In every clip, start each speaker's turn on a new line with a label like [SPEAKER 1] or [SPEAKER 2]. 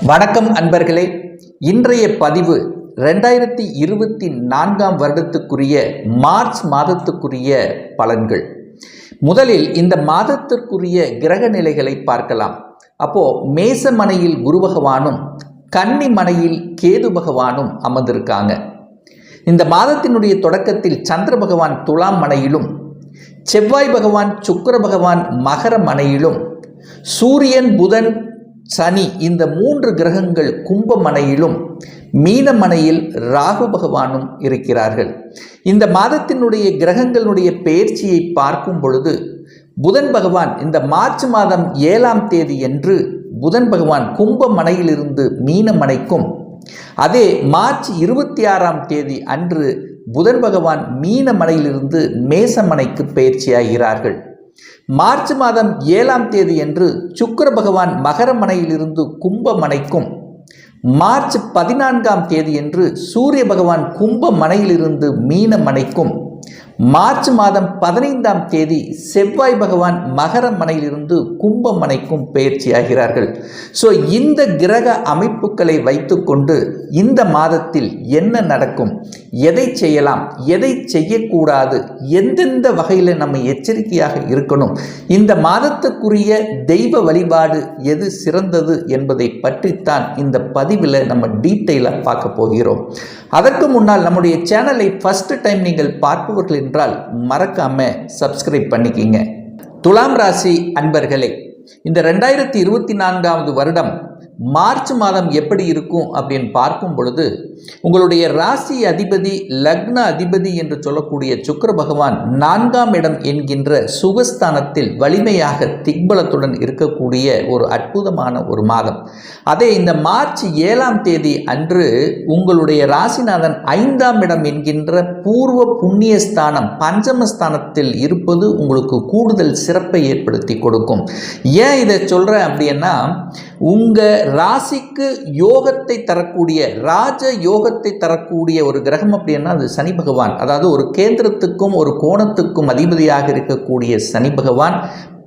[SPEAKER 1] வணக்கம் அன்பர்களே. இன்றைய பதிவு 2024 வருடத்துக்குரிய மார்ச் மாதத்துக்குரிய பலன்கள். முதலில் இந்த மாதத்திற்குரிய கிரக நிலைகளை பார்க்கலாம். அப்போ மேசமனையில் குரு பகவானும் கன்னி மனையில் கேது பகவானும் அமர்ந்திருக்காங்க. இந்த மாதத்தினுடைய தொடக்கத்தில் சந்திர பகவான் துலாம் மனையிலும், செவ்வாய் பகவான் சுக்கிர பகவான் மகர மனையிலும், சூரியன் புதன் சனி இந்த 3 கிரகங்கள் கும்பமனையிலும், மீனமனையில் ராகு பகவானும் இருக்கிறார்கள். இந்த மாதத்தினுடைய கிரகங்களுடைய பெயர்ச்சியை பார்க்கும் பொழுது புதன் பகவான் இந்த மார்ச் மாதம் 7ஆம் தேதி என்று புதன் பகவான் கும்பமனையிலிருந்து மீனமனைக்கும், அதே மார்ச் 26ஆம் தேதி அன்று புதன் பகவான் மீனமனையிலிருந்து மேசமனைக்கு பெயர்ச்சியாகிறார்கள். மார்ச் மாதம் 7ஆம் தேதி என்று சுக்கிர பகவான் மகர மனையிலிருந்து கும்பமனைக்கும், மார்ச் 14ஆம் தேதி என்று சூரிய பகவான் கும்ப மனையிலிருந்து மீனமனைக்கும், மார்ச் மாதம் 15ஆம் தேதி செவ்வாய் பகவான் மகர மனையிலிருந்து கும்பமனைக்கும் பெயர்ச்சியாகிறார்கள். ஸோ இந்த கிரக அமைப்புகளை வைத்துக்கொண்டு இந்த மாதத்தில் என்ன நடக்கும், எதை செய்யலாம், எதை செய்யக்கூடாது, எந்தெந்த வகையில் நம்ம எச்சரிக்கையாக இருக்கணும், இந்த மாதத்துக்குரிய தெய்வ வழிபாடு எது சிறந்தது என்பதை பற்றித்தான் இந்த பதிவில் நம்ம டீட்டெயிலாக பார்க்க போகிறோம். அதற்கு முன்னால் நம்முடைய சேனலை ஃபர்ஸ்ட் டைம் நீங்கள் பார்ப்பவர்கள் என்றால் மறக்காம சப்ஸ்கிரைப் பண்ணிக்கிங்க. துலாம் ராசி அன்பர்களே, இந்த 2024 வருடம் மார்ச் மாதம் எப்படி இருக்கும் அப்படின்னு பார்க்கும் பொழுது உங்களுடைய ராசி அதிபதி லக்ன அதிபதி என்று சொல்லக்கூடிய சுக்கிர பகவான் 4ஆம் இடம் என்கின்ற சுகஸ்தானத்தில் வலிமையாக திக்பலத்துடன் இருக்கக்கூடிய ஒரு அற்புதமான ஒரு மாதம். அதே இந்த மார்ச் 7ஆம் தேதி அன்று உங்களுடைய ராசிநாதன் 5ஆம் இடம் என்கின்ற பூர்வ புண்ணிய ஸ்தானம் பஞ்சமஸ்தானத்தில் இருப்பது உங்களுக்கு கூடுதல் சிறப்பை ஏற்படுத்தி கொடுக்கும். ஏன் இதை சொல்கிறேன் அப்படின்னா, உங்கள் ராசிக்கு யோகத்தை தரக்கூடிய ராஜ யோகத்தை தரக்கூடிய ஒரு கிரகம் அப்படின்னா அது சனி பகவான். அதாவது ஒரு கேந்திரத்துக்கும் ஒரு கோணத்துக்கும் அதிபதியாக இருக்கக்கூடிய சனி பகவான்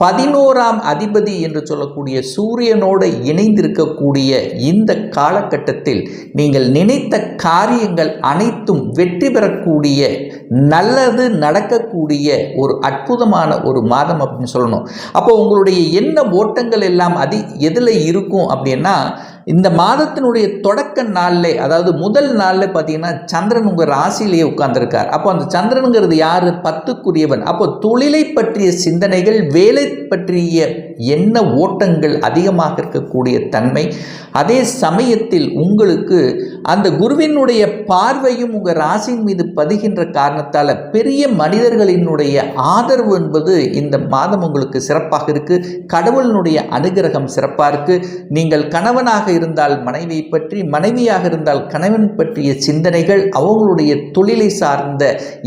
[SPEAKER 1] 11ஆம் அதிபதி என்று சொல்லக்கூடிய சூரியனோடு இணைந்திருக்கக்கூடிய இந்த காலகட்டத்தில் நீங்கள் நினைத்த காரியங்கள் அனைத்தும் வெற்றி பெறக்கூடிய, நல்லது நடக்கக்கூடிய ஒரு அற்புதமான ஒரு மாதம் அப்படின்னு சொல்லணும். அப்போ உங்களுடைய எண்ண ஓட்டங்கள் எல்லாம் எதில் இருக்கும் அப்படின்னா, இந்த மாதத்தினுடைய தொடக்க நாளில், அதாவது முதல் நாளில் பார்த்தீங்கன்னா சந்திரன் உங்கள் ராசியிலேயே உட்கார்ந்துருக்கார். அப்போ அந்த சந்திரனுங்கிறது யார்? 10க்குரியவன். அப்போ தொழிலை பற்றிய சிந்தனைகள், வேலை பற்றிய எண்ண ஓட்டங்கள் அதிகமாக இருக்கக்கூடிய தன்மை. அதே சமயத்தில் உங்களுக்கு அந்த குருவினுடைய பார்வையும் உங்கள் ராசியின் மீது பதிகின்ற காரணத்தால் பெரிய மனிதர்களினுடைய ஆதரவு என்பது இந்த மாதம் உங்களுக்கு சிறப்பாக இருக்குது. கடவுளினுடைய அனுகிரகம் சிறப்பாக இருக்குது. நீங்கள் கணவனாக இருந்தால் மனைவியை பற்றி, மனைவியாக இருந்தால் கணவன் பற்றிய சிந்தனைகள், அவங்களுடைய தொழிலை சார்ந்த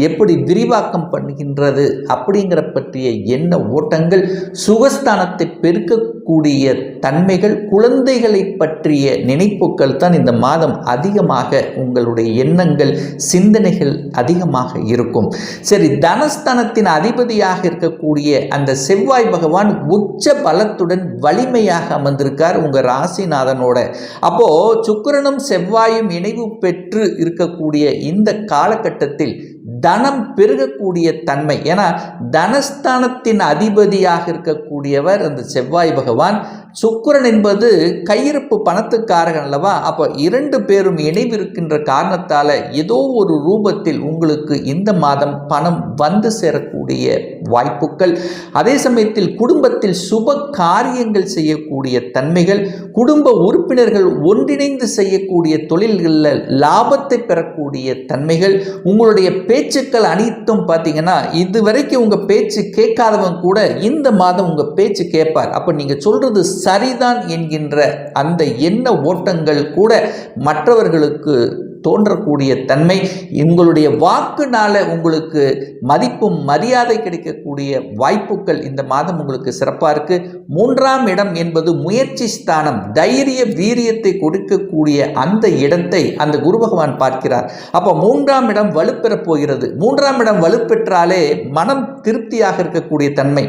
[SPEAKER 1] எப்படி விரிவாக்கம் பண்ணுகின்றது அப்படிங்கிற பற்றிய எண்ண ஓட்டங்கள், சுகஸ்தானத்தை பெருக்கக்கூடிய தன்மைகள், குழந்தைகளை பற்றிய நினைப்புகள் தான் இந்த மாதம் அதிகமாக உங்களுடைய எண்ணங்கள், சிந்தனைகள் அதிகமாக இருக்கும். சரி, தனஸ்தானத்தின் அதிபதியாக இருக்கக்கூடிய அந்த செவ்வாய் பகவான் உச்ச பலத்துடன் வலிமையாக அமர்ந்திருக்கார் உங்கள் ராசிநாதனோட. அப்போ சுக்கிரனும் செவ்வாயும் இணைவு பெற்று இருக்கக்கூடிய இந்த காலகட்டத்தில் தனம் பெருகக்கூடிய தன்மை. ஏன்னா தனஸ்தானத்தின் அதிபதியாக இருக்கக்கூடியவர் அந்த செவ்வாய் பகவான். சுக்கிரன் என்பது கையிருப்பு பணத்துக்காரகன் அல்லவா? அப்போ 2 பேரும் இணைவிருக்கின்ற காரணத்தால் ஏதோ ஒரு ரூபத்தில் உங்களுக்கு இந்த மாதம் பணம் வந்து சேரக்கூடிய வாய்ப்புகள், அதே சமயத்தில் குடும்பத்தில் சுப காரியங்கள் செய்யக்கூடிய தன்மைகள், குடும்ப உறுப்பினர்கள் ஒன்றிணைந்து செய்யக்கூடிய தொழில்களில் லாபத்தை பெறக்கூடிய தன்மைகள், உங்களுடைய பேச்சுக்கள் அனைத்தும் பார்த்தீங்கன்னா இதுவரைக்கும் உங்கள் பேச்சு கேட்காதவன் கூட இந்த மாதம் உங்கள் பேச்சு கேட்பார். அப்போ நீங்கள் சொல்கிறது சரிதான் என்கின்ற அந்த எண்ண ஓட்டங்கள் கூட மற்றவர்களுக்கு தோன்றக்கூடிய தன்மை, உங்களுடைய வாக்குனால உங்களுக்கு மதிப்பும் மரியாதை கிடைக்கக்கூடிய வாய்ப்புகள் இந்த மாதம் உங்களுக்கு சிறப்பாக இருக்கு. 3ஆம் இடம் என்பது முயற்சி ஸ்தானம், தைரிய வீரியத்தை கொடுக்கக்கூடிய அந்த இடத்தை அந்த குரு பகவான் பார்க்கிறார். அப்போ 3ஆம் இடம் வலுப்பெறப் போகிறது. 3ஆம் இடம் வலுப்பெற்றாலே மனம் திருப்தியாக இருக்கக்கூடிய தன்மை,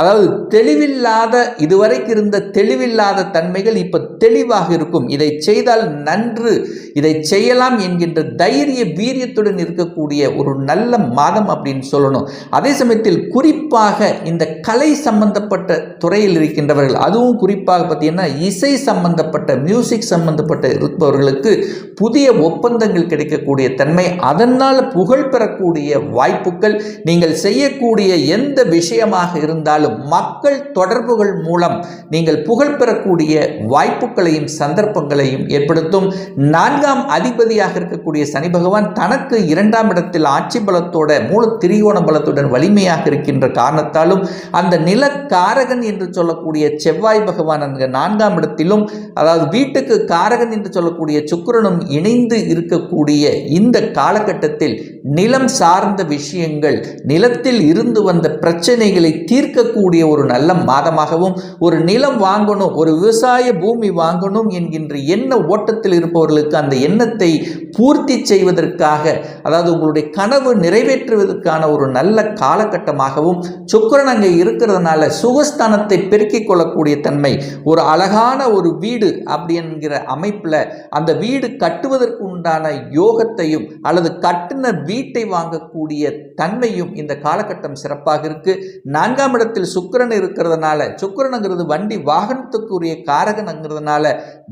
[SPEAKER 1] அதாவது தெளிவில்லாத, இதுவரைக்கு இருந்த தெளிவில்லாத தன்மைகள் இப்ப தெளிவாக இருக்கும். இதை செய்தால் நன்று, இதை செய்யலாம் என்கின்ற தைரிய வீரியத்துடன் இருக்கக்கூடிய ஒரு நல்ல மாதம் அப்படின்னு சொல்லணும். அதே சமயத்தில் குறிப்பாக இந்த கலை சம்பந்தப்பட்ட துறையில் இருக்கின்றவர்கள், அதுவும் குறிப்பாக பார்த்தீங்கன்னா இசை சம்பந்தப்பட்ட, மியூசிக் சம்பந்தப்பட்ட இருப்பவர்களுக்கு புதிய ஒப்பந்தங்கள் கிடைக்கக்கூடிய தன்மை, அதனால் புகழ் பெறக்கூடிய வாய்ப்புகள், நீங்கள் செய்யக்கூடிய எந்த விஷயமாக இருந்தாலும் மக்கள் தொடர்புகள் மூலம் நீங்கள் புகழ் பெறக்கூடிய வாய்ப்புகளையும் சந்தர்ப்பங்களையும் ஏற்படுத்தும். 4ஆம் அதிபதியாக இருக்கக்கூடிய சனி பகவான் தனக்கு 2ஆம் இடத்தில் ஆட்சி பலத்தோட மூல திரிகோண பலத்துடன் வலிமையாக இருக்கின்ற காரணத்தாலும் அந்த நிலக்காரகன் என்று சொல்லக்கூடிய செவ்வாய் பகவான் அங்கு 4ஆம் இடத்திலும், அதாவது வீட்டுக்கு காரகன் என்று சொல்லக்கூடிய சுக்கிரனும் இணைந்து இருக்கக்கூடிய இந்த காலகட்டத்தில் நிலம் சார்ந்த விஷயங்கள், நிலத்தில் இருந்து வந்த பிரச்சனைகளை தீர்க்கக்கூடிய ஒரு நல்ல மாதமாகவும், ஒரு நிலம் வாங்கணும், ஒரு விவசாய பூமி வாங்கணும் என்கின்ற எண்ண ஓட்டத்தில் இருப்பவர்களுக்கு அந்த எண்ணத்தை பூர்த்தி செய்வதற்காக, அதாவது உங்களுடைய கனவு நிறைவேற்றுவதற்கான ஒரு நல்ல காலகட்டமாகவும், சுக்கிரன் அங்கே இருக்கிறதுனால சுகஸ்தானத்தை பெருக்கிக் கொள்ளக்கூடிய தன்மை, ஒரு அழகான ஒரு வீடு அப்படி என்கிற அமைப்பில் அந்த வீடு கட்டுவதற்கு உண்டான யோகத்தையும் அல்லது கட்டின வீட்டை வாங்கக்கூடிய தன்மையும் இந்த காலகட்டம் சிறப்பாக இருக்கு. 4ஆம் இடத்தில் சுக்கிரன் இருக்கிறதுனால, சுக்கிரனுங்கிறது வண்டி வாகனத்துக்குரிய காரகனுங்கிறதுனால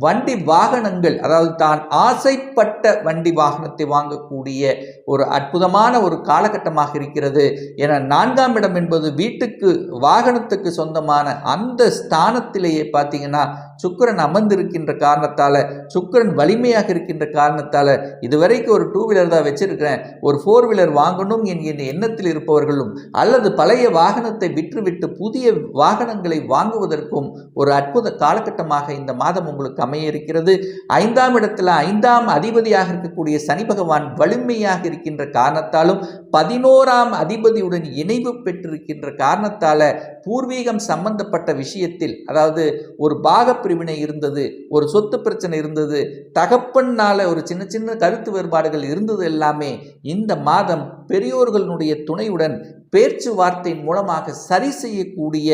[SPEAKER 1] வண்டி வாகனங்கள், அதாவது தான் ஆசைப்பட்ட வண்டி வாகனத்தை வாங்கக்கூடிய ஒரு அற்புதமான ஒரு காலகட்டமாக இருக்கிறது. என 4ஆம் இடம் என்பது வீட்டுக்கு வாகனத்துக்கு சொந்தமான அந்த ஸ்தானத்திலேயே பார்த்தீங்கன்னா சுக்கிரன் அமர்ந்திருக்கின்ற காரணத்தால், சுக்கிரன் வலிமையாக இருக்கின்ற காரணத்தால், இதுவரைக்கும் ஒரு 2 வீலர் தான் வச்சிருக்கிறேன், ஒரு 4 வீலர் வாங்கணும் என்கின்ற எண்ணத்தில் இருப்பவர்களும், அல்லது பழைய வாகனத்தை விற்றுவிட்டு புதிய வாகனங்களை வாங்குவதற்கும் ஒரு அற்புத காலகட்டமாக இந்த மாதம் உங்களுக்கு அமைய இருக்கிறது. 5ஆம் இடத்துல 5ஆம் அதிபதியாக இருக்கக்கூடிய சனி பகவான் வலிமையாக இருக்கின்ற காரணத்தாலும் 11ஆம் அதிபதியுடன் இணைவு பெற்றிருக்கின்ற காரணத்தால பூர்வீகம் சம்பந்தப்பட்ட விஷயத்தில், அதாவது ஒரு பாக பிரிவினை இருந்தது, ஒரு சொத்து பிரச்சனை இருந்தது, தகப்பன்னால ஒரு சின்ன சின்ன கருத்து வேறுபாடுகள் இருந்தது, எல்லாமே இந்த மாதம் பெரியோர்களுடைய துணையுடன் பேச்சுவார்த்தையின் மூலமாக சரி செய்யக்கூடிய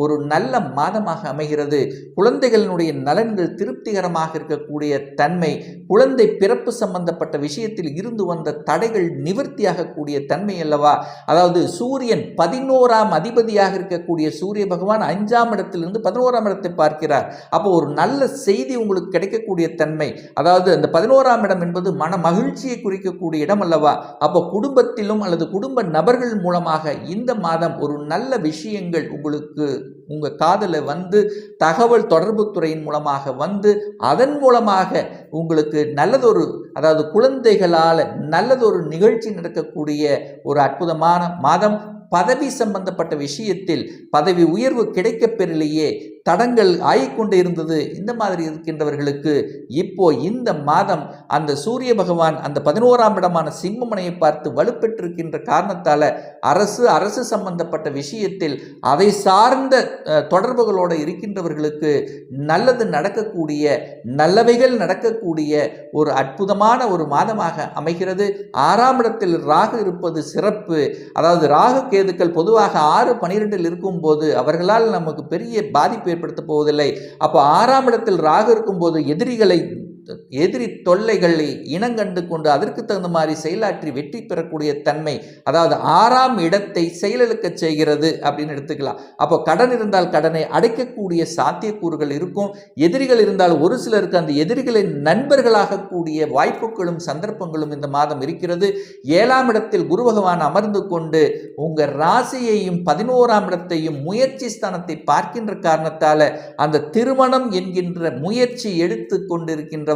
[SPEAKER 1] ஒரு நல்ல மாதமாக அமைகிறது. குழந்தைகளினுடைய நலன்கள் திருப்திகரமாக இருக்கக்கூடிய தன்மை, குழந்தை பிறப்பு சம்பந்தப்பட்ட விஷயத்தில் இருந்து வந்த தடைகள் நிவர்த்தியாகக்கூடிய தன்மை அல்லவா. அதாவது சூரியன் 11ஆம் அதிபதியாக இருக்கக்கூடிய சூரிய பகவான் 5ஆம் இடத்திலிருந்து 11ஆம் இடத்தை பார்க்கிறார். அப்போ ஒரு நல்ல செய்தி உங்களுக்கு கிடைக்கக்கூடிய தன்மை, அதாவது அந்த 11ஆம் இடம் என்பது மன மகிழ்ச்சியை குறிக்கக்கூடிய இடம் அல்லவா. அப்போ குடும்பத்திலும் அல்லது குடும்ப நபர்கள் மூலமாக இந்த மாதம் ஒரு நல்ல விஷயங்கள் உங்களுக்கு உங்க காதல வந்து, தகவல் தொடர்பு துறையின் மூலமாக வந்து, அதன் மூலமாக உங்களுக்கு நல்லதொரு, அதாவது குழந்தைகளால் நல்லதொரு நிகழ்ச்சி நடக்கக்கூடிய ஒரு அற்புதமான மாதம். பதவி சம்பந்தப்பட்ட விஷயத்தில் பதவி உயர்வு கிடைக்கப் பெறலையே, தடங்கள் ஆகிக்கொண்டே இருந்தது, இந்த மாதிரி இருக்கின்றவர்களுக்கு இப்போ இந்த மாதம் அந்த சூரிய பகவான் அந்த 11ஆம் இடமான சிம்மமனையை பார்த்து வலுப்பெற்றிருக்கின்ற காரணத்தால் அரசு சம்பந்தப்பட்ட விஷயத்தில் அதை சார்ந்த தொடர்புகளோடு இருக்கின்றவர்களுக்கு நல்லது நடக்கக்கூடிய, நல்லவைகள் நடக்கக்கூடிய ஒரு அற்புதமான ஒரு மாதமாக அமைகிறது. 6ஆம் இடத்தில் ராகு இருப்பது சிறப்பு. அதாவது ராகு கேதுக்கள் பொதுவாக 6-12 இருக்கும்போது அவர்களால் நமக்கு பெரிய பாதிப்பு ஏற்படுத்த போவதில்லை. அப்போ 6ஆம் இடத்தில் ராகு இருக்கும்போது எதிரி தொல்லைகளை இனங்கண்டு கொண்டு அதற்கு தகுந்த மாதிரி செயலாற்றி வெற்றி பெறக்கூடிய தன்மை, அதாவது 6ஆம் இடத்தை செயலிழக்க செய்கிறது அப்படின்னு எடுத்துக்கலாம். அப்போ கடன் இருந்தால் கடனை அடைக்கக்கூடிய சாத்தியக்கூறுகள் இருக்கும். எதிரிகள் இருந்தால் ஒரு சிலருக்கு அந்த எதிரிகளின் நண்பர்களாக கூடிய வாய்ப்புகளும் சந்தர்ப்பங்களும் இந்த மாதம் இருக்கிறது. 7ஆம் இடத்தில் குரு பகவான் அமர்ந்து கொண்டு உங்க ராசியையும் 11ஆம் இடத்தையும் முயற்சி ஸ்தானத்தை பார்க்கின்ற காரணத்தால அந்த திருமணம் என்கின்ற முயற்சி எடுத்து கொண்டிருக்கின்ற,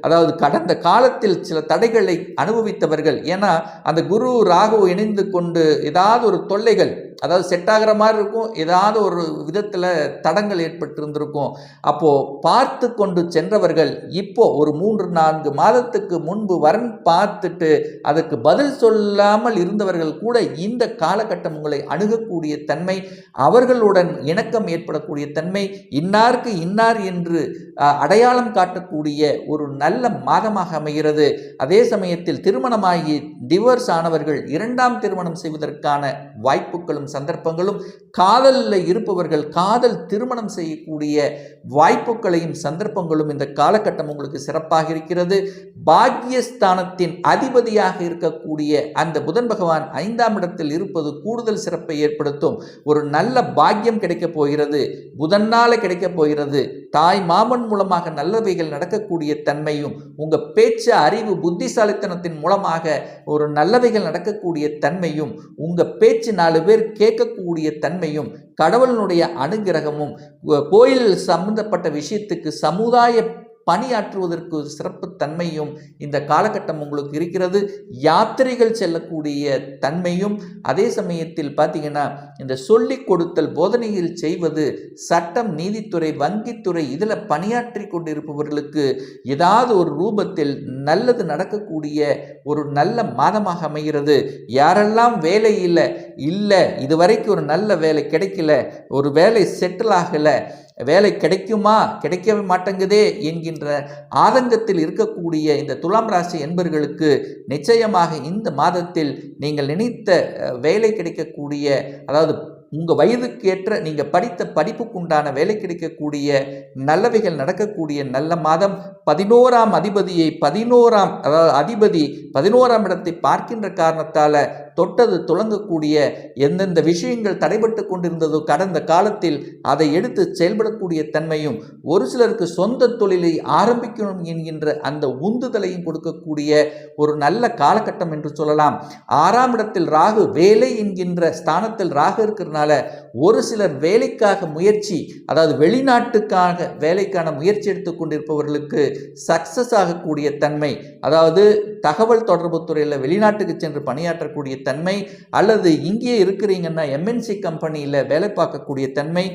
[SPEAKER 1] அதாவது கடந்த காலத்தில் சில தடைகளை அனுபவித்தவர்கள், ஏன்னா அந்த குரு ராகு இணைந்து கொண்டு ஏதாவது ஒரு தொல்லைகள் அதாவது செட் ஆகிற மாதிரி இருக்கும், ஏதாவது ஒரு விதத்தில் தடங்கள் ஏற்பட்டிருந்திருக்கும். அப்போது பார்த்து கொண்டு சென்றவர்கள் இப்போ ஒரு 3-4 மாதத்துக்கு முன்பு வரன் பார்த்துட்டு அதற்கு பதில் சொல்லாமல் இருந்தவர்கள் கூட இந்த காலகட்டம் உங்களை அணுகக்கூடிய தன்மை, அவர்களுடன் இணக்கம் ஏற்படக்கூடிய தன்மை, இன்னாருக்கு இன்னார் என்று அடையாளம் காட்டக்கூடிய ஒரு நல்ல மாதமாக அமைகிறது. அதே சமயத்தில் திருமணமாகி டிவோர்ஸ் ஆனவர்கள் 2ஆம் திருமணம் செய்வதற்கான வாய்ப்புகளும் சந்தர்ப்பங்களும், காதலில் இருப்பவர்கள் காதல் திருமணம் செய்யக்கூடிய வாய்ப்புகளையும் சந்தர்ப்பங்களும் இந்த காலகட்டம் உங்களுக்கு சிறப்பாக இருக்கிறது. பாக்கியஸ்தானத்தின் அதிபதியாக இருக்கக்கூடிய அந்த புதன் பகவான் 5ஆம் இடத்தில் இருப்பது கூடுதல் சிறப்பை ஏற்படுத்தும். ஒரு நல்ல பாக்கியம் கிடைக்கப் போகிறது, புதனால கிடைக்கப் போகிறது. தாய் மாமன் மூலமாக நல்லவைகள் நடக்கக்கூடிய தன்மையும், உங்க பேச்சு அறிவு புத்திசாலித்தனத்தின் மூலமாக ஒரு நல்லவைகள் நடக்கக்கூடிய தன்மையும், உங்க பேச்சு 4 பேர் கேட்கக்கூடிய தன்மையும், கடவுளினுடைய அனுகிரகமும், கோயில் சம்பந்தப்பட்ட விஷயத்துக்கு சமுதாய பணியாற்றுவதற்கு சிறப்பு தன்மையும் இந்த காலகட்டம் உங்களுக்கு இருக்கிறது. யாத்திரைகள் செல்லக்கூடிய தன்மையும், அதே சமயத்தில் பார்த்தீங்கன்னா இந்த சொல்லிக் கொடுத்தல் போதனையில் செய்வது, சட்டம் நீதித்துறை வங்கித்துறை இதில் பணியாற்றி கொண்டிருப்பவர்களுக்கு ஏதாவது ஒரு ரூபத்தில் நல்லது நடக்கக்கூடிய ஒரு நல்ல மாதமாக அமைகிறது. யாரெல்லாம் வேலை இல்லை இதுவரைக்கும் ஒரு நல்ல வேலை கிடைக்கல, ஒரு வேலை செட்டில் ஆகலை, வேலை கிடைக்குமா கிடைக்கவே மாட்டேங்குதே என்கின்ற ஆதங்கத்தில் இருக்கக்கூடிய இந்த துலாம் ராசி என்பர்களுக்கு நிச்சயமாக இந்த மாதத்தில் நீங்கள் நினைத்த வேலை கிடைக்கக்கூடிய, அதாவது உங்கள் வயதுக்கு ஏற்ற நீங்கள் படித்த படிப்புக்குண்டான வேலை கிடைக்கக்கூடிய நல்லவைகள் நடக்கக்கூடிய நல்ல மாதம். 11ஆம் அதிபதியை 11ஆம் அதிபதி 11ஆம் இடத்தை பார்க்கின்ற காரணத்தால் தொட்டது துளங்கக்கூடிய எந்தெந்த விஷயங்கள் தடைபட்டு கொண்டிருந்ததோ கடந்த காலத்தில் அதை எடுத்து செயல்படக்கூடிய தன்மையும், ஒரு சிலருக்கு சொந்த தொழிலை ஆரம்பிக்கணும் என்கின்ற அந்த உந்துதலையும் கொடுக்கக்கூடிய ஒரு நல்ல காலகட்டம் என்று சொல்லலாம். 6ஆம் இடத்தில் ராகு, வேலை என்கின்ற ஸ்தானத்தில் ராகு இருக்கிறதுனால ஒரு சிலர் வேலைக்காக முயற்சி, அதாவது வெளிநாட்டுக்காக வேலைக்கான முயற்சி எடுத்துக் கொண்டிருப்பவர்களுக்கு சக்சஸ் ஆகக்கூடிய தன்மை, அதாவது தகவல் தொடர்பு துறையில் வெளிநாட்டுக்கு சென்று பணியாற்றக்கூடிய தன்மை, அல்லது இங்கே இருக்கிறீங்கன்னா எம்என்சி கம்பெனியில் வேலை பார்க்கக்கூடிய தன்மை,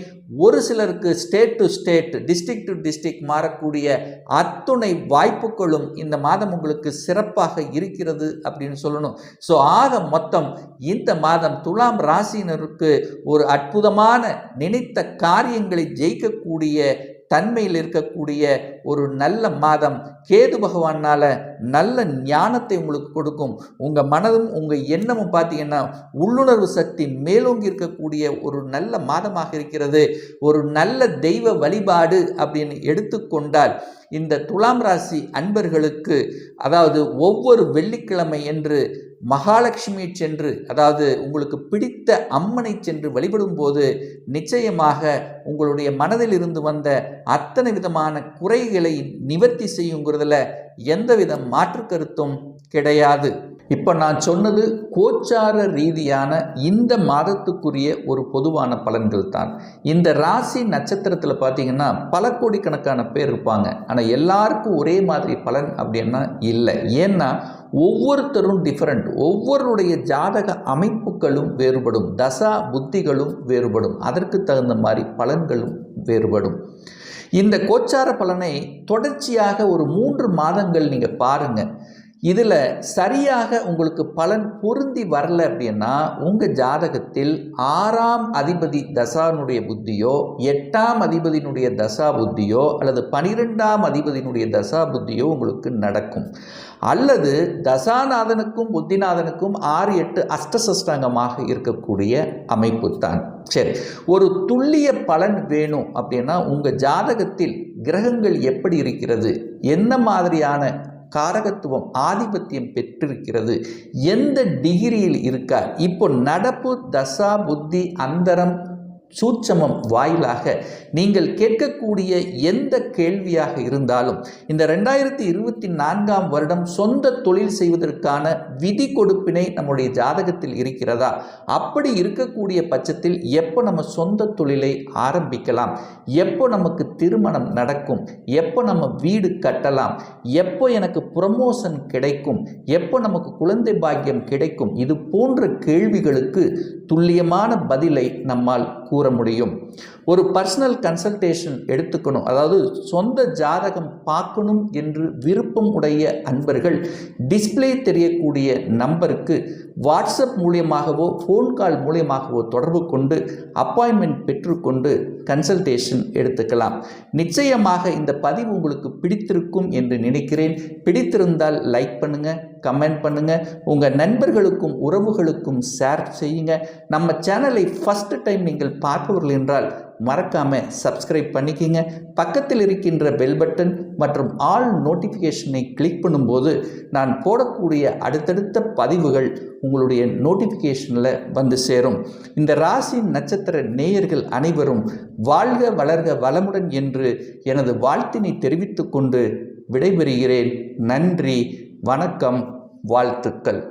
[SPEAKER 1] ஒரு சிலருக்கு state to state, district to district மாறக்கூடிய அத்துணை வாய்ப்புகளும் இந்த மாதம் உங்களுக்கு சிறப்பாக இருக்கிறது அப்படின்னு சொல்லணும். ஸோ ஆக மொத்தம் இந்த மாதம் துலாம் ராசியினருக்கு ஒரு அற்புதமான நினைத்த காரியங்களை ஜெயிக்கக்கூடிய தன்மையில் இருக்கக்கூடிய ஒரு நல்ல மாதம். கேது பகவானால் நல்ல ஞானத்தை உங்களுக்கு கொடுக்கும். உங்கள் மனதும் உங்கள் எண்ணமும் பார்த்தீங்கன்னா உள்ளுணர்வு சக்தி மேலோங்கி இருக்கக்கூடிய ஒரு நல்ல மாதமாக இருக்கிறது. ஒரு நல்ல தெய்வ வழிபாடு அப்படின்னு எடுத்துக்கொண்டால் இந்த துலாம் ராசி அன்பர்களுக்கு, அதாவது ஒவ்வொரு வெள்ளிக்கிழமை என்று மகாலட்சுமி சென்று, அதாவது உங்களுக்கு பிடித்த அம்மனை சென்று வழிபடும் போது நிச்சயமாக உங்களுடைய மனதில் இருந்து வந்த அத்தனை விதமான குறைகளை நிவர்த்தி செய்யுங்கிறதுல எந்தவித மாற்று கருத்தும் கிடையாது. இப்போ நான் சொன்னது கோச்சார ரீதியான இந்த மாதத்துக்குரிய ஒரு பொதுவான பலன்கள் தான். இந்த ராசி நட்சத்திரத்தில் பார்த்தீங்கன்னா பல கோடிக்கணக்கான பேர் இருப்பாங்க. ஆனால் எல்லாருக்கும் ஒரே மாதிரி பலன் அப்படின்னா இல்லை. ஏன்னா ஒவ்வொருத்தரும் டிஃப்ரெண்ட், ஒவ்வொருடைய ஜாதக அமைப்புகளும் வேறுபடும், தசா புத்திகளும் வேறுபடும், அதற்கு தகுந்த மாதிரி பலன்களும் வேறுபடும். இந்த கோச்சார பலனை தொடர்ச்சியாக ஒரு 3 மாதங்கள் நீங்கள் பாருங்கள். இதில் சரியாக உங்களுக்கு பலன் பொருந்தி வரல அப்படின்னா உங்கள் ஜாதகத்தில் 6ஆம் அதிபதி தசானுடைய புத்தியோ, 8ஆம் அதிபதியினுடைய தசா புத்தியோ, அல்லது 12ஆம் அதிபதியினுடைய தசா புத்தியோ உங்களுக்கு நடக்கும். அல்லது தசாநாதனுக்கும் புத்திநாதனுக்கும் 6, 8 அஷ்டசஷ்டாங்கமாக இருக்கக்கூடிய அமைப்பு தான். சரி, ஒரு துல்லிய பலன் வேணும் அப்படின்னா உங்கள் ஜாதகத்தில் கிரகங்கள் எப்படி இருக்கிறது, என்ன மாதிரியான காரகத்துவம் ஆதிபத்தியம் பெற்றிருக்கிறது, எந்த டிகிரியில் இருக்கார், இப்போ நடப்பு தசா புத்தி அந்தரம் சூட்சமம் வாயிலாக நீங்கள் கேட்கக்கூடிய எந்த கேள்வியாக இருந்தாலும் இந்த 2024ஆம் வருடம் சொந்த தொழில் செய்வதற்கான விதி கொடுப்பினை நம்முடைய ஜாதகத்தில் இருக்கிறதா, அப்படி இருக்கக்கூடிய பட்சத்தில் எப்போ நம்ம சொந்த தொழிலை ஆரம்பிக்கலாம், எப்போ நமக்கு திருமணம் நடக்கும், எப்போ நம்ம வீடு கட்டலாம், எப்போ எனக்கு ப்ரமோஷன் கிடைக்கும், எப்போ நமக்கு குழந்தை பாக்கியம் கிடைக்கும், இது போன்ற கேள்விகளுக்கு துல்லியமான பதிலை நம்மால் கூற முடியும். ஒரு பர்சனல் கன்சல்டேஷன் எடுத்துக்கணும், அதாவது சொந்த ஜாதகம் பார்க்கணும் என்று விருப்பம் உடைய அன்பர்கள் டிஸ்பிளே தெரியக்கூடிய நம்பருக்கு வாட்ஸ்அப் மூலியமாகவோ ஃபோன் கால் மூலியமாகவோ தொடர்பு கொண்டு அப்பாயின்மெண்ட் பெற்றுக்கொண்டு கன்சல்டேஷன் எடுத்துக்கலாம். நிச்சயமாக இந்த பதிவு உங்களுக்கு பிடித்திருக்கும் என்று நினைக்கிறேன். பிடித்திருந்தால் லைக் பண்ணுங்க, கமெண்ட் பண்ணுங்க, உங்கள் நண்பர்களுக்கும் உறவுகளுக்கும் ஷேர் செய்யுங்க. நம்ம சேனலை ஃபர்ஸ்ட் டைம் நீங்கள் பார்ப்பவர்கள் என்றால் மறக்காம சப்ஸ்கிரைப் பண்ணிக்கிங்க. பக்கத்தில் இருக்கின்ற பெல் பட்டன் மற்றும் ஆல் நோட்டிஃபிகேஷனை கிளிக் பண்ணும்போது நான் போடக்கூடிய அடுத்தடுத்த பதிவுகள் உங்களுடைய நோட்டிஃபிகேஷனில் வந்து சேரும். இந்த ராசி நட்சத்திர நேயர்கள் அனைவரும் வாழ்க வளர்க வளமுடன் என்று எனது வாழ்த்தினை தெரிவித்துக் கொண்டு விடைபெறுகிறேன். நன்றி, வணக்கம், வாழ்த்துக்கள்.